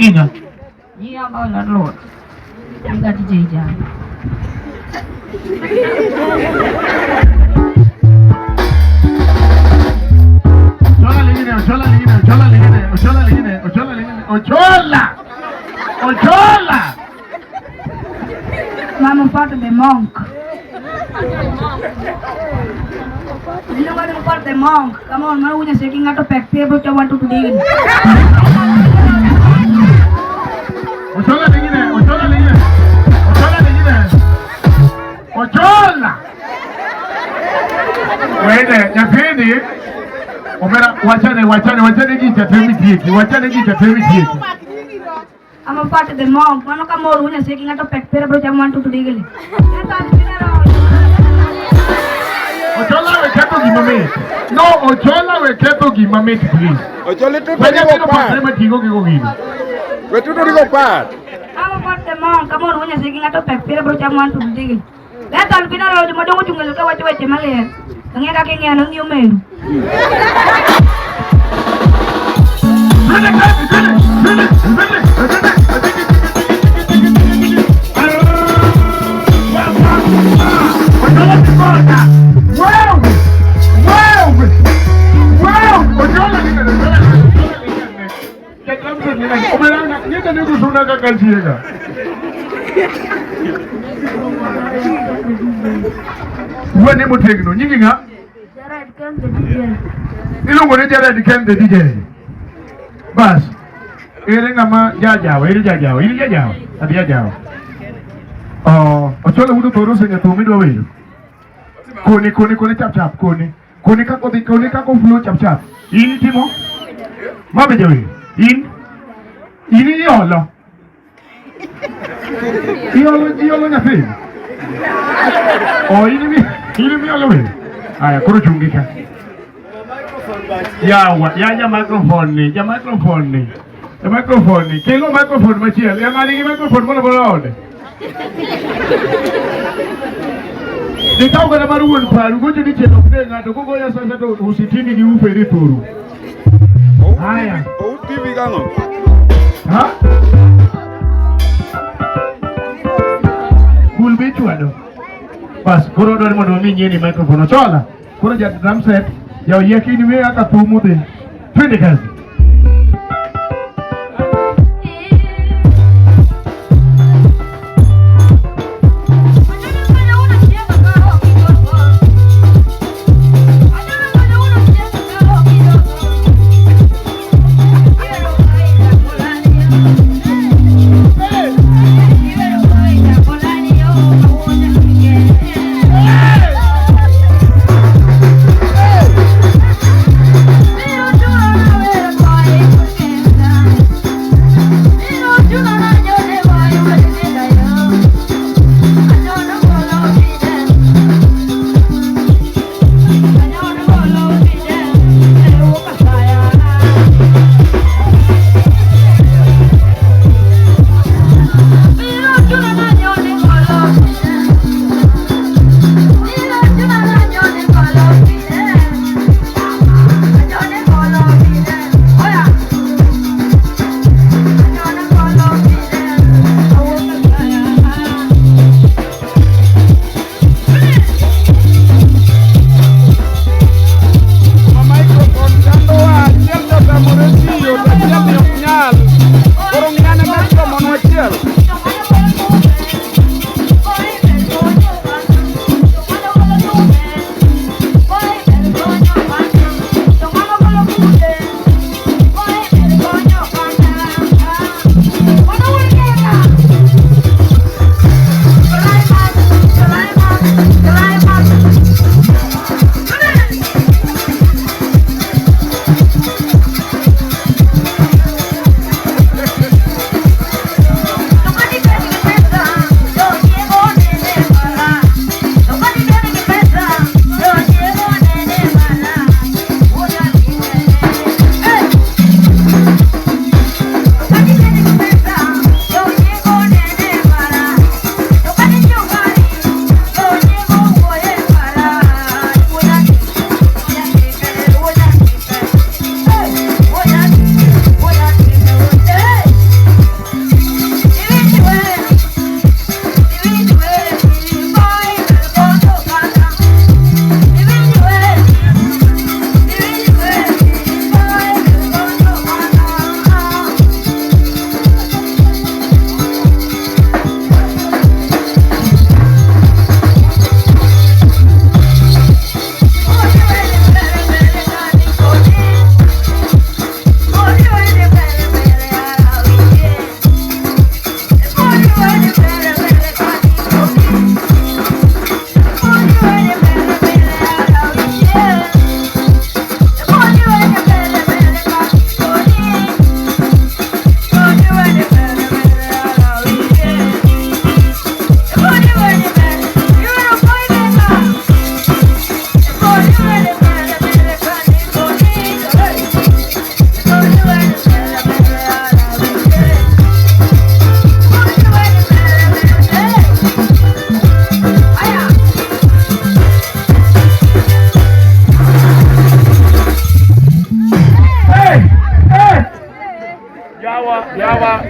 Nyinga. Nyinga ambao landlord. Nyinga DJ jana. Ochola! Mama part of the monk. You know what is part of the monk? Come on, man, we're just taking out a pack paper to want to deal. Ochola! Wait, Nyatike. Wachane gicha temitieki. I'm a part of the monk. Mano come on, we're just taking out a pack paper to want to deal. Ochola we keto gimamit. No, Ochola we keto gimamit, please. Ochola tu part. I'm a part of the monk. Come on, we're just taking out a pack paper to want to deal. Let's all be around the Madonna Jungle. Go watch Malay. Ang king and you men. When you take no Nyinga, you don't want to get the DJ. Bas, Erengama Jaja. Oh, Ochola would have told us in a 2 minute away. Kone chap, Kone kako flu chap. In Timo, Mabijoy, in Yolo. Yolo nothing. Oh, in me all away. I could chungika. Yeah, microphone. The microphone. Kilo microphone, Machia. The microphone, what about the talk about one part, go to the channel, to go as I who's sitting in you for the tour. Oh, TV Gano. Huh? Who'll be to Ado? Bas, Koro Mini microphone. Chola, Koro drum set, your yakin way at a pumuti. 20 cars. yawa